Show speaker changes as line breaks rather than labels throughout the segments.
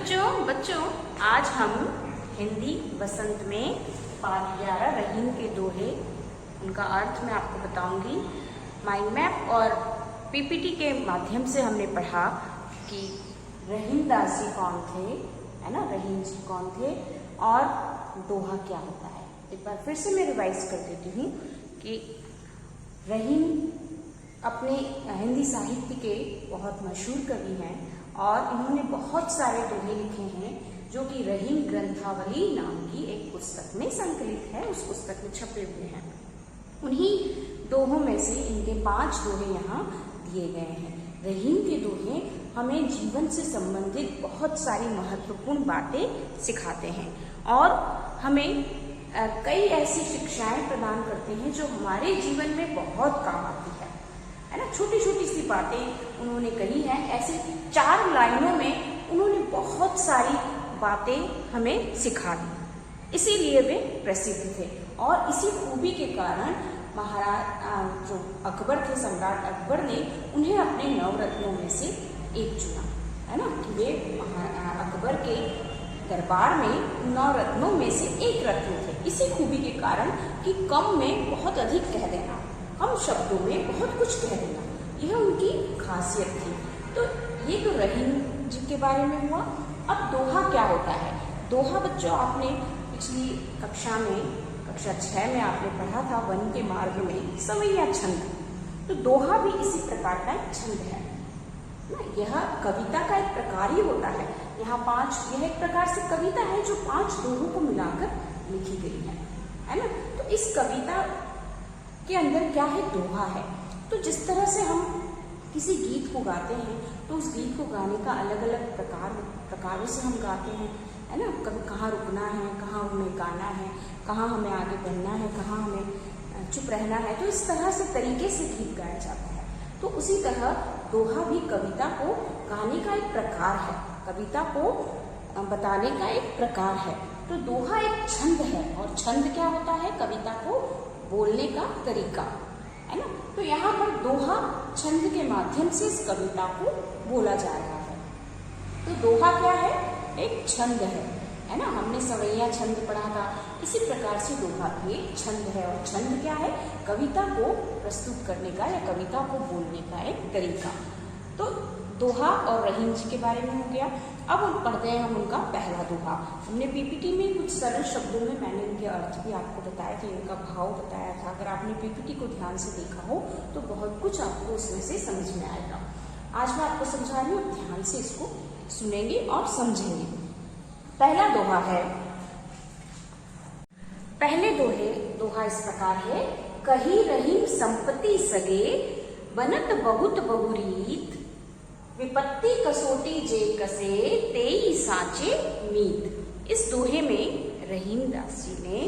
बच्चों आज हम हिंदी वसंत में पाठ 11 रहीम के दोहे, उनका अर्थ मैं आपको बताऊंगी। माइंड मैप और पीपीटी के माध्यम से हमने पढ़ा कि रहीम दास जी कौन थे, है ना, रहीम जी कौन थे और दोहा क्या होता है। एक बार फिर से मैं रिवाइज कर देती हूँ कि रहीम अपने हिंदी साहित्य के बहुत मशहूर कवि हैं और इन्होंने बहुत सारे दोहे लिखे हैं जो कि रहीम ग्रंथावली नाम की एक पुस्तक में संकलित है, उस पुस्तक में छपे हुए हैं। उन्हीं दोहों में से इनके 5 दोहे यहाँ दिए गए हैं। रहीम के दोहे हमें जीवन से संबंधित बहुत सारी महत्वपूर्ण बातें सिखाते हैं और हमें कई ऐसी शिक्षाएं प्रदान करते हैं जो हमारे जीवन में बहुत काम आती है ना। छोटी छोटी सी बातें उन्होंने कही हैं, ऐसे 4 लाइनों में उन्होंने बहुत सारी बातें हमें सिखा दी, इसीलिए वे प्रसिद्ध थे। और इसी खूबी के कारण महाराज जो अकबर थे, सम्राट अकबर ने उन्हें अपने 9 रत्नों में से एक चुना, है ना, कि वे अकबर के दरबार में 9 रत्नों में से एक रत्न थे। इसी खूबी के कारण कि कम में बहुत अधिक कह देना, कम शब्दों में बहुत कुछ कह देना, यह उनकी खासियत थी। तो ये तो रहीम जी के बारे में हुआ। अब दोहा क्या होता है? दोहा बच्चों आपने पिछली कक्षा 6 में आपने पढ़ा था, वन के मार्ग में सवैया छंद। तो दोहा भी इसी प्रकार का एक छंद है ना, यह कविता का एक प्रकार ही होता है। यह एक प्रकार से कविता है जो 5 दोहों को मिलाकर लिखी गई है ना। तो इस कविता के अंदर क्या है? दोहा है। तो जिस तरह से हम किसी गीत को गाते हैं तो उस गीत को गाने का अलग अलग प्रकारों से हम गाते हैं, है ना। कभी कहाँ रुकना है, कहाँ हमें गाना है, कहाँ हमें आगे बढ़ना है, कहाँ हमें चुप रहना है। तो इस तरह से तरीके से गीत गाया जाता है। तो उसी तरह दोहा भी कविता को गाने का एक प्रकार है, कविता को बताने का एक प्रकार है। तो दोहा एक छंद है और छंद क्या होता है? कविता को बोलने का तरीका, है ना। तो यहाँ पर दोहा छंद के माध्यम से इस कविता को बोला जा रहा है। तो दोहा क्या है? एक छंद है ना। हमने सवैया छंद पढ़ा था, इसी प्रकार से दोहा भी एक छंद है। और छंद क्या है? कविता को प्रस्तुत करने का या कविता को बोलने का एक तरीका। तो दोहा और रहीम जी के बारे में हो गया। अब पढ़ते हैं हम उनका पहला दोहा। हमने पीपीटी में कुछ सरल शब्दों में मैंने इनके अर्थ भी आपको बताए थे, इनका भाव बताया था। अगर आपने पीपीटी को ध्यान से देखा हो तो बहुत कुछ आपको उसमें से समझ में आएगा। आज मैं आपको समझा रही हूँ, ध्यान से इसको सुनेंगे और समझेंगे। पहला दोहा है, पहले दोहा इस प्रकार है। कही रहीम संपत्ति सगे, बनत बहुत बहुरीत, विपत्ति कसोटी जे कसे, तेई साचे मीत। इस दोहे में रहीम दास जी ने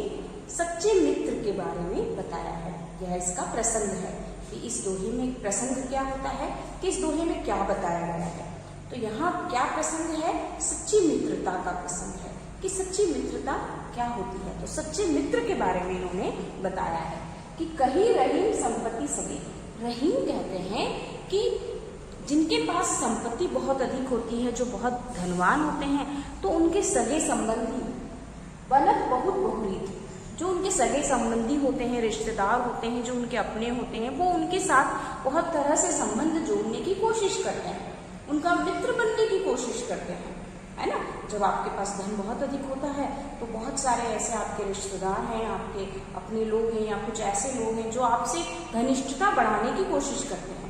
सच्चे मित्र के बारे में बताया है। यह इसका प्रसंग है कि इस दोहे में प्रसंग क्या होता है, कि इस दोहे में क्या बताया गया है। तो यहाँ क्या प्रसंग है? सच्ची मित्रता का प्रसंग है कि सच्ची मित्रता क्या होती है। तो सच्चे मित्र के बारे में इन्होंने बताया है कि कही रहीम संपत्ति सगी। रहीम कहते हैं कि जिनके पास संपत्ति बहुत अधिक होती है, जो बहुत धनवान होते हैं, तो उनके सगे संबंधी बनत बहुत बहुरीत, जो उनके सगे संबंधी होते हैं, रिश्तेदार होते हैं, जो उनके अपने होते हैं, वो उनके साथ बहुत तरह से संबंध जोड़ने की कोशिश करते हैं, उनका मित्र बनने की कोशिश करते हैं, है ना। जब आपके पास धन बहुत अधिक होता है तो बहुत सारे ऐसे आपके रिश्तेदार हैं, आपके अपने लोग हैं या कुछ ऐसे लोग हैं जो आपसे घनिष्ठता बढ़ाने की कोशिश करते हैं।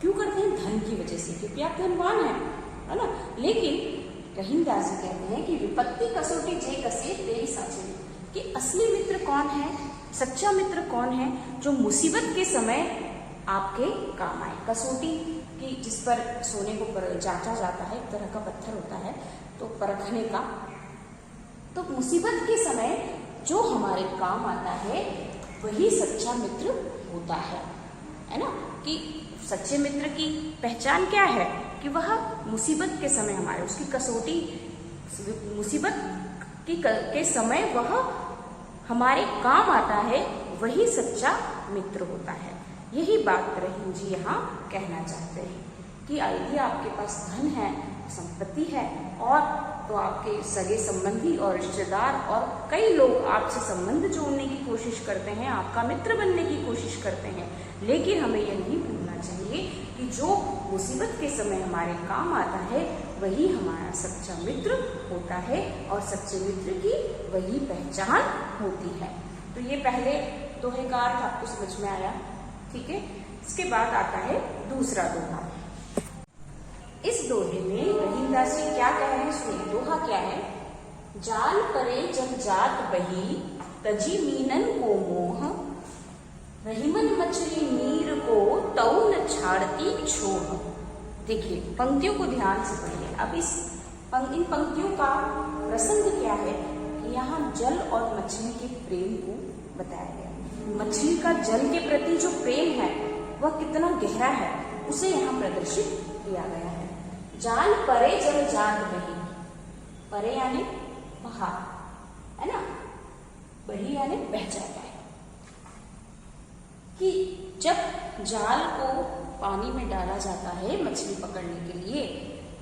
क्यों करते हैं? धन की वजह से, क्योंकि आप धनवान हैं, है ना। लेकिन रहीम दास जी कहते हैं कि विपत्ति कसोटी जे कसे तेई साचे, कि असली मित्र कौन है, सच्चा मित्र कौन है, जो मुसीबत के समय आपके काम आए। कसोटी की जिस पर सोने को जांचा जाता है, एक तरह का पत्थर होता है तो परखने का। तो मुसीबत के समय जो हमारे काम आता है वही सच्चा मित्र होता है ना। कि सच्चे मित्र की पहचान क्या है? कि वह मुसीबत के समय हमारे, उसकी कसौटी, मुसीबत के समय वह हमारे काम आता है, वही सच्चा मित्र होता है। यही बात रहीम जी यहाँ कहना चाहते हैं कि यदि आपके पास धन है संपत्ति है, और तो आपके सगे संबंधी और रिश्तेदार और कई लोग आपसे संबंध जोड़ने की कोशिश करते हैं, आपका मित्र बनने की कोशिश करते हैं, लेकिन हमें यह नहीं भूलना चाहिए कि जो मुसीबत के समय हमारे काम आता है वही हमारा सच्चा मित्र होता है, और सच्चे मित्र की वही पहचान होती है। तो ये पहले दोहे का अर्थ आपको समझ में आया, ठीक है। इसके बाद आता है दूसरा दोहा। इस दोहे में रहीमदास जी क्या कह रहे हैं सुनिए। दोहा क्या है? जाल परे जब जात बही, तजी मीनन को मोह, रहीमन मछली नीर को तऊ न छाड़ती छोह। देखिए पंक्तियों को ध्यान से पढ़िए। अब इन पंक्तियों का प्रसंग क्या है कि यहाँ जल और मछली के प्रेम को बताया गया। मछली का जल के प्रति जो प्रेम है वह कितना गहरा है उसे यहाँ प्रदर्शित किया गया है। जाल परे जल जात बही, परे यानी बाहर, है ना, बही यानी बह जाता है। कि जब जाल को पानी में डाला जाता है मछली पकड़ने के लिए,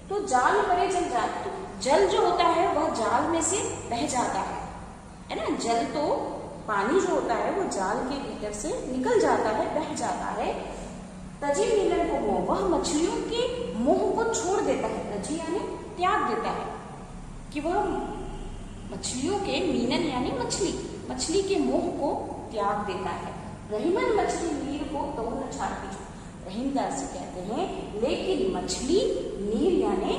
तो जाल परे जल जात, तो जल जो होता है वह जाल में से बह जाता है ना। जल तो पानी जो होता है वो जाल के भीतर से निकल जाता है, बह जाता है। तजी मीनन को मोह, वह मछलियों के मोह को छोड़ देता है। तजी यानी त्याग देता है, कि वह मछलियों के, मीनन यानी मछली के मोह को त्याग देता है। रहीमन मछली नीर को तऊ न छाड़ती छोह। रहीमदास जी कहते हैं लेकिन मछली, नीर यानी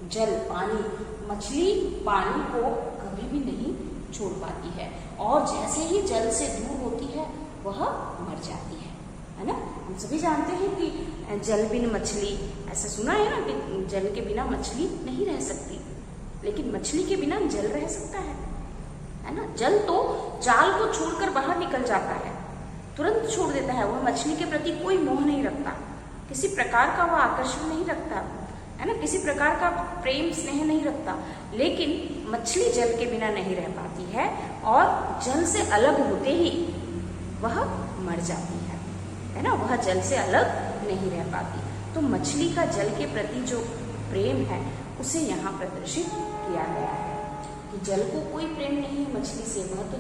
जल, पानी, मछली पानी को कभी भी नहीं छोड़ पाती है, और जैसे ही जल से दूर होती है वह मर जाती है ना। हम सभी जानते हैं कि जल बिन मछली, ऐसा सुना है ना कि जल के बिना मछली नहीं रह सकती, लेकिन मछली के बिना जल रह सकता है ना। जल तो जाल को छोड़कर बाहर निकल जाता है, तुरंत छोड़ देता है। वह मछली के प्रति कोई मोह नहीं रखता, किसी प्रकार का वह आकर्षण नहीं रखता, है ना, किसी प्रकार का प्रेम स्नेह नहीं रखता। लेकिन मछली जल के बिना नहीं रह पाती है, और जल से अलग होते ही वह मर जाती है ना, वह जल से अलग नहीं रह पाती। तो मछली का जल के प्रति जो प्रेम है उसे यहाँ प्रदर्शित किया गया है कि जल को कोई प्रेम नहीं है मछली से, वह तो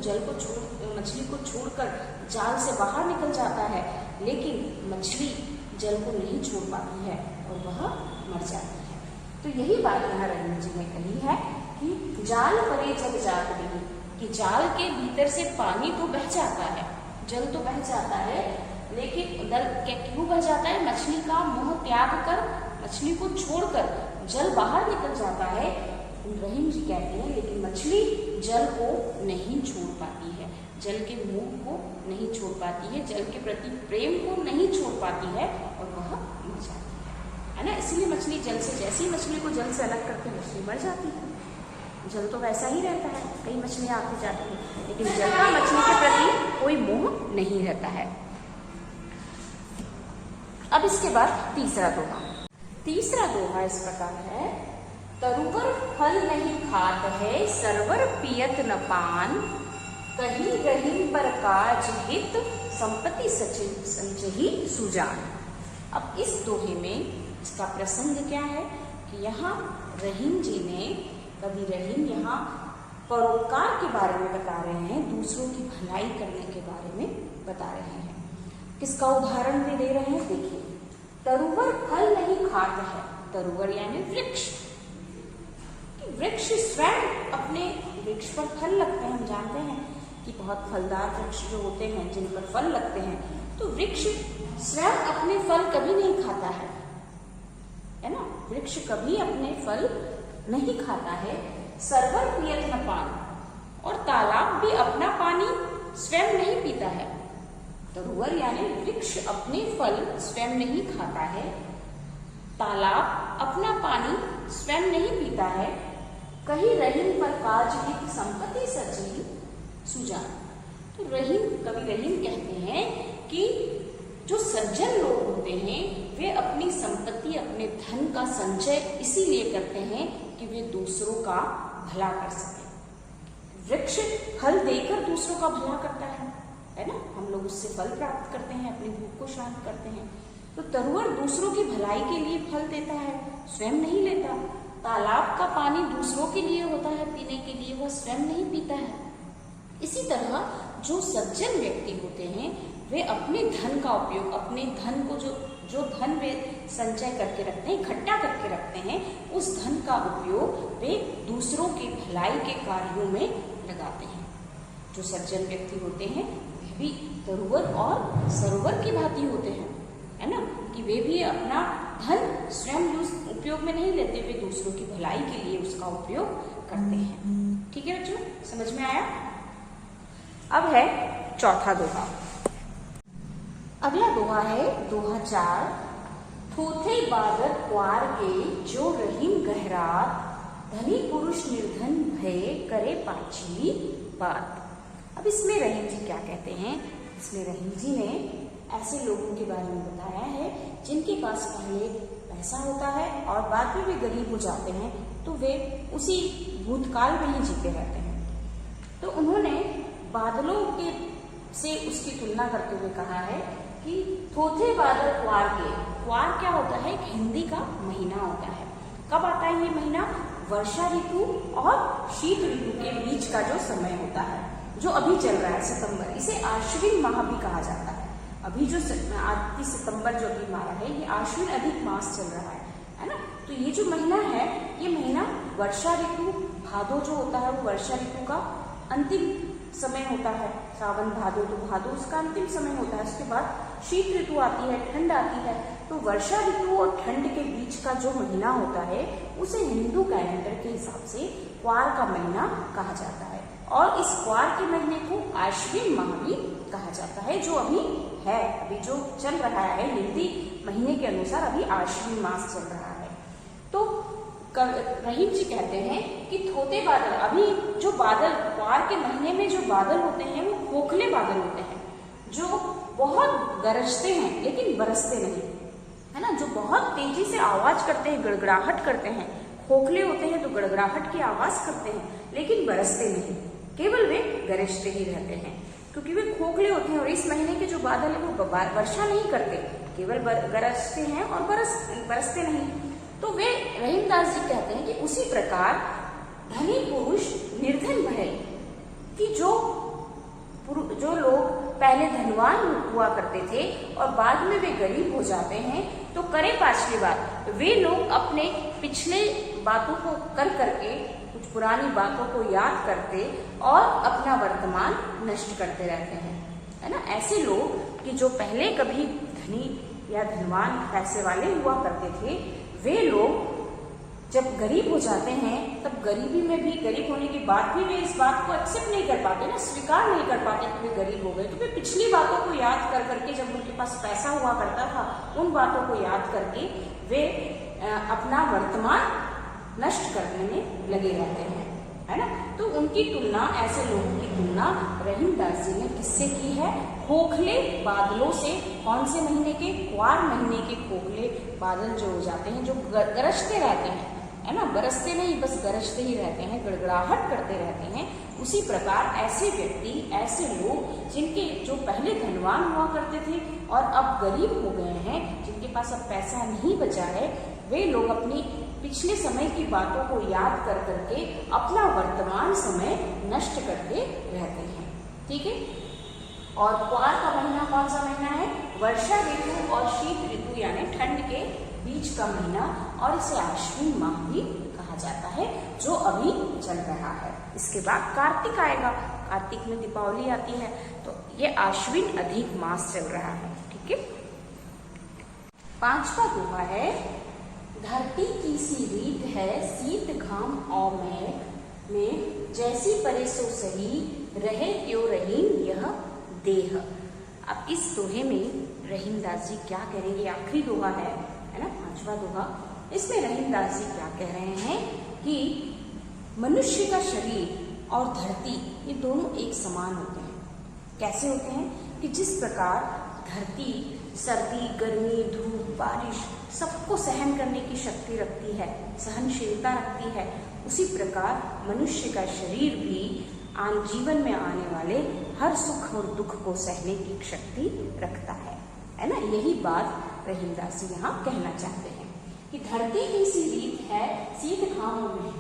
मछली को छोड़कर जाल से बाहर निकल जाता है, लेकिन मछली जल को नहीं छोड़ पाती है और वह मर जाती है। तो यही बात यहाँ रहीम जी ने कही है कि जाल परे जब जात बही, कि जाल के भीतर से पानी तो बह जाता है, जल तो बह जाता है, लेकिन क्यों बह जाता है? मछली का मोह त्याग कर, मछली को छोड़कर जल बाहर निकल जाता है। रहीम जी कहते हैं लेकिन मछली जल को नहीं छोड़ पाती है, जल के मोह को नहीं छोड़ पाती है, जल के प्रति प्रेम को नहीं छोड़ पाती है, और वह मर जाती है ना। इसलिए मछली जल से, जैसे ही मछली को जल से अलग करके मछली मर जाती है। जल तो वैसा ही रहता है, कई मछलियां आती जाती हैं, लेकिन जल का मछली के प्रति कोई मोह नहीं रहता है। अब इसके बाद तीसरा दोहा इस प्रकार है। तरुवर फल नहीं खात है, सरवर पियत न पान, कहीं रहीम पर काज हित, संपत्ति संचही सुजान। अब इस दोहे में इसका प्रसंग क्या है कि यहाँ रहीम जी ने, कवि रहीम यहाँ परोपकार के बारे में बता रहे हैं, दूसरों की भलाई करने के बारे में बता रहे हैं। किसका उदाहरण भी दे रहे हैं? देखिए, तरुवर फल नहीं खात है, तरुवर यानी वृक्ष, वृक्ष स्वयं अपने वृक्ष पर फल लगते हैं। हम जानते हैं कि बहुत फलदार वृक्ष जो होते हैं जिन पर फल लगते हैं, तो वृक्ष स्वयं अपने फल कभी नहीं खाता है ना, वृक्ष कभी अपने फल नहीं खाता है। सरवर पियत न पान, और तालाब भी अपना पानी स्वयं नहीं पीता है। तरुवर यानी वृक्ष अपने फल स्वयं नहीं खाता है, तालाब अपना पानी स्वयं नहीं पीता है, कहीं रहीम पर काज हित, संपत्ति सची सुजान। तो कवि रहीम कहते हैं कि जो सज्जन लोग होते हैं वे अपनी संपत्ति, अपने धन का संचय इसीलिए करते हैं कि वे दूसरों का भला कर सके। वृक्ष फल देकर दूसरों का भला करता है ना, हम लोग उससे फल प्राप्त करते हैं, अपनी भूख को शांत करते हैं। तो तरुवर दूसरों की भलाई के लिए फल देता है, स्वयं नहीं लेता। तालाब का पानी दूसरों के लिए होता है पीने के लिए, वो स्वयं नहीं पीता है। इसी तरह जो सज्जन व्यक्ति होते हैं वे अपने धन का उपयोग, अपने धन को जो धन वे संचय करके रखते हैं, इकट्ठा करके रखते हैं, उस धन का उपयोग वे दूसरों की भलाई के कार्यों में लगाते हैं। जो सज्जन व्यक्ति होते हैं वे भी तरुवर और सरोवर की भांति होते हैं, है ना, कि वे भी अपना धन स्वयं उपयोग में नहीं लेते, वे दूसरों की भलाई के लिए उसका उपयोग करते हैं। ठीक है बच्चों, समझ में आया? अब है चौथा दोहा। अगला दोहा है दोहा 4। थोथे बादर क्वार के जो रहीम गहरात, धनी पुरुष निर्धन भय करे पाछी बात। अब इसमें रहीम जी क्या कहते हैं? इसमें रहीम जी ने ऐसे लोगों के बारे में बताया है जिनके पास पहले पैसा होता है और बाद में वे गरीब हो जाते हैं, तो वे उसी भूतकाल में ही जीते रहते हैं। तो उन्होंने बादलों के से उसकी तुलना करते हुए कहा है कि थोथे बादल क्वार के। क्वार क्या होता है? एक हिंदी का महीना होता है। कब आता है ये महीना? वर्षा ऋतु और शीत ऋतु के बीच का जो समय होता है, जो अभी चल रहा है सितंबर, इसे आश्विन माह भी कहा जाता है। अभी जो 30 सितंबर जो अभी मारा है, ये आश्विन अधिक मास चल रहा है ना। तो ये जो महीना है, ये महीना वर्षा ऋतु, भादो जो होता है वो वर्षा ऋतु का अंतिम समय होता है। सावन भादो, तो भादो उसका अंतिम समय होता है। उसके बाद शीत ऋतु आती है, ठंड आती है। तो वर्षा ऋतु और ठंड के बीच का जो महीना होता है उसे हिंदू कैलेंडर के हिसाब से क्वार का महीना कहा जाता है। और इस क्वार के महीने को आश्विन माह भी कहा जाता है, जो अभी है, अभी जो चल रहा है हिंदी महीने के अनुसार अभी आश्विन मास चल रहा है। तो रहीम जी कहते हैं कि थोथे बादल, अभी जो बादल क्वार के महीने में जो बादल होते हैं वो खोखले बादल होते हैं, जो बहुत गरजते हैं लेकिन बरसते नहीं, है ना, जो बहुत तेजी से आवाज करते हैं, गड़गड़ाहट करते हैं। खोखले होते हैं तो गड़गड़ाहट की आवाज करते हैं लेकिन बरसते नहीं, केवल वे गरजते ही रहते हैं, क्योंकि वे खोखले होते हैं। और इस महीने के जो बादल है वो वर्षा नहीं करते, केवल गरजते हैं और बरसते नहीं। तो वे रहीमदास जी कहते हैं कि उसी प्रकार धनी पुरुष निर्धन भय, कि जो लोग पहले धनवान हुआ करते थे और बाद में वे गरीब हो जाते हैं, तो करे पाछली बात, वे लोग अपने पिछले बातों को कर करके, कुछ पुरानी बातों को याद करते और अपना वर्तमान नष्ट करते रहते हैं, है ना। ऐसे लोग कि जो पहले कभी धनी या धनवान पैसे वाले हुआ करते थे, वे लोग जब गरीब हो जाते हैं तब गरीबी में भी, गरीब होने के बाद भी वे इस बात को एक्सेप्ट नहीं कर पाते ना, स्वीकार नहीं कर पाते कि वे गरीब हो गए। तो वे पिछली बातों को याद कर करके, जब उनके पास पैसा हुआ करता था, उन बातों को याद करके वे अपना वर्तमान नष्ट करने में लगे रहते हैं, है ना। तो उनकी तुलना, ऐसे लोगों की तुलना रहीमदास जी ने किससे की है? खोखले बादलों से। कौन से महीने के? क्वार महीने के खोखले बादल जो हो जाते हैं, जो गरजते रहते हैं, है ना, बरसते नहीं, बस गरजते ही रहते हैं, गड़गड़ाहट करते रहते हैं। उसी प्रकार ऐसे व्यक्ति, ऐसे लोग जिनके जो पहले धनवान हुआ करते थे और अब गरीब हो गए हैं, जिनके पास अब पैसा नहीं बचा है, वे लोग अपनी पिछले समय की बातों को याद कर करके अपना वर्तमान समय नष्ट करते रहते हैं। ठीक है। और क्वार का महीना कौन सा महीना है? वर्षा ऋतु और शीत ऋतु यानी ठंड के बीच का महीना, और इसे आश्विन माह भी कहा जाता है, जो अभी चल रहा है। इसके बाद कार्तिक आएगा, कार्तिक में दीपावली आती है, तो ये आश्विन अधिक मास चल रहा है। ठीक है। 5वां दोहा है, धरती की सी रीत है शीत घाम और में, जैसी परे सो सही रहे क्यों रहीम यह देह। अब इस दोहे में रहीमदास जी क्या कह रहे हैं? ये आखिरी दोहा है ना, 5वां दोहा। इसमें रहीमदास जी क्या कह रहे हैं कि मनुष्य का शरीर और धरती ये दोनों एक समान होते हैं। कैसे होते हैं? कि जिस प्रकार धरती सर्दी, गर्मी, धूप, बारिश सबको सहन करने की शक्ति रखती है, सहनशीलता रखती है, उसी प्रकार मनुष्य का शरीर भी जीवन में आने वाले हर सुख और दुख को सहने की शक्ति रखता है ना। यही बात रहीमदास जी यहाँ कहना चाहते हैं। कि धरती की सी रीत है शीत घामों में,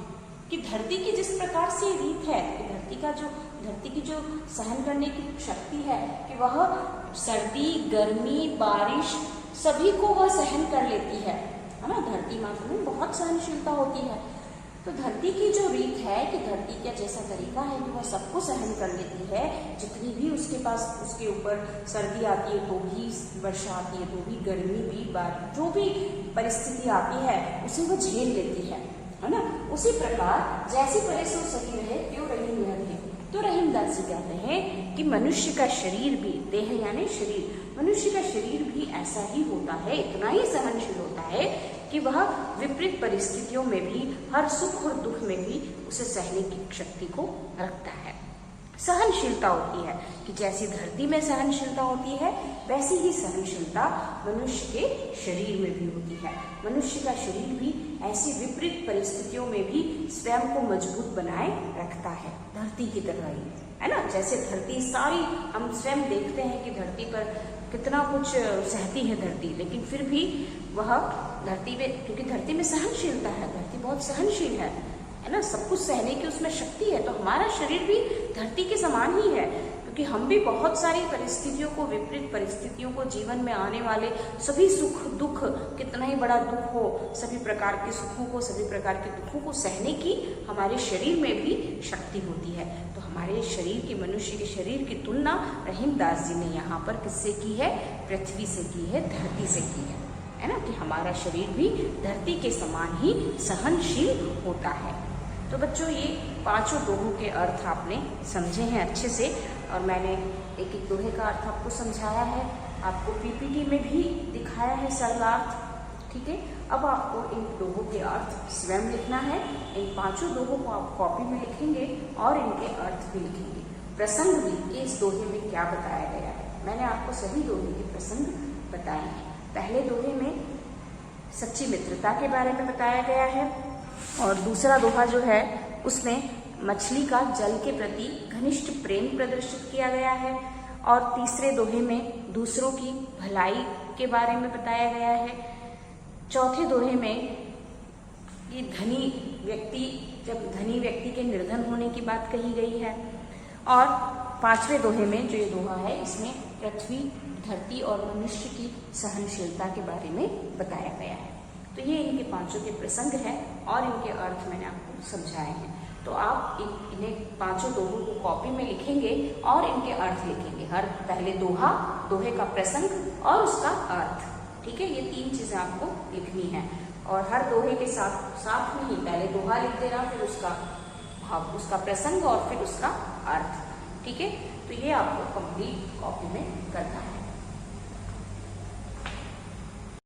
कि धरती की जिस प्रकार से रीत है कि धरती की जो सहन करने की शक्ति है कि वह सर्दी, गर्मी, बारिश सभी को वह सहन कर लेती है ना। धरती माता में बहुत सहनशीलता होती है। तो धरती की जो रीत है कि धरती का जैसा तरीका है कि वह सबको सहन कर लेती है, जितनी भी उसके पास उसके ऊपर सर्दी आती है तो भी वर्षा आती है, तो भी गर्मी भी, बारिश, जो भी परिस्थिति आती है उसे वह झेल लेती है ना। उसी प्रकार जैसी परेशो सही रहे त्यों रहीम न रहे। तो रहीमदास जी कहते हैं कि मनुष्य का शरीर भी, देह यानी शरीर, मनुष्य का शरीर भी ऐसा ही होता है, इतना ही सहनशील होता है कि वह विपरीत परिस्थितियों में भी, हर सुख और दुख में भी उसे सहने की शक्ति को रखता है। सहनशीलता होती है कि जैसी धरती में सहनशीलता होती है वैसी ही सहनशीलता मनुष्य के शरीर में भी होती है। मनुष्य का शरीर भी ऐसी विपरीत परिस्थितियों में भी स्वयं को मजबूत बनाए रखता है, धरती की तरह ही, है ना। जैसे धरती सारी, हम स्वयं देखते हैं कि धरती पर कितना कुछ सहती है धरती, लेकिन फिर भी वह धरती में, क्योंकि धरती में सहनशीलता है, धरती बहुत सहनशील है ना, सब कुछ सहने की उसमें शक्ति है। तो हमारा शरीर भी धरती के समान ही है, क्योंकि हम भी बहुत सारी परिस्थितियों को, विपरीत परिस्थितियों को, जीवन में आने वाले सभी सुख दुख, कितना ही बड़ा दुख हो, सभी प्रकार के सुखों को, सभी प्रकार के दुखों को सहने की हमारे शरीर में भी शक्ति होती है। तो हमारे शरीर की, मनुष्य के शरीर की तुलना रहीमदास जी ने यहाँ पर किससे की है? पृथ्वी से की है, धरती से की है ना, कि हमारा शरीर भी धरती के समान ही सहनशील होता है। तो बच्चों, ये पांचों दोहों के अर्थ आपने समझे हैं अच्छे से, और मैंने एक एक दोहे का अर्थ आपको समझाया है, आपको पीपीटी में भी दिखाया है सरलार्थ, ठीक है। अब आपको इन दोहों के अर्थ स्वयं लिखना है। इन पांचों दोहों को आप कॉपी में लिखेंगे और इनके अर्थ भी लिखेंगे। प्रसंग भी कि इस दोहे में क्या बताया गया है, मैंने आपको सभी दोहे के प्रसंग बताए हैं। पहले दोहे में सच्ची मित्रता के बारे में बताया गया है, और दूसरा दोहा जो है उसमें मछली का जल के प्रति घनिष्ठ प्रेम प्रदर्शित किया गया है, और तीसरे दोहे में दूसरों की भलाई के बारे में बताया गया है। चौथे दोहे में ये जब धनी व्यक्ति के निर्धन होने की बात कही गई है, और पांचवें दोहे में जो ये दोहा है इसमें पृथ्वी, धरती और मनुष्य की सहनशीलता के बारे में बताया गया है। तो ये इनके पांचों के प्रसंग हैं और इनके अर्थ मैंने आपको समझाए हैं। तो आप इन्हें पांचों दोहों को कॉपी में लिखेंगे और इनके अर्थ लिखेंगे। हर पहले दोहे का प्रसंग और उसका अर्थ, ठीक है। ये तीन चीजें आपको लिखनी है, और हर दोहे के साथ में ही पहले दोहा लिख देना, फिर उसका भाव, उसका प्रसंग और फिर उसका अर्थ, ठीक है। तो ये आपको कंप्लीट कॉपी में करना है।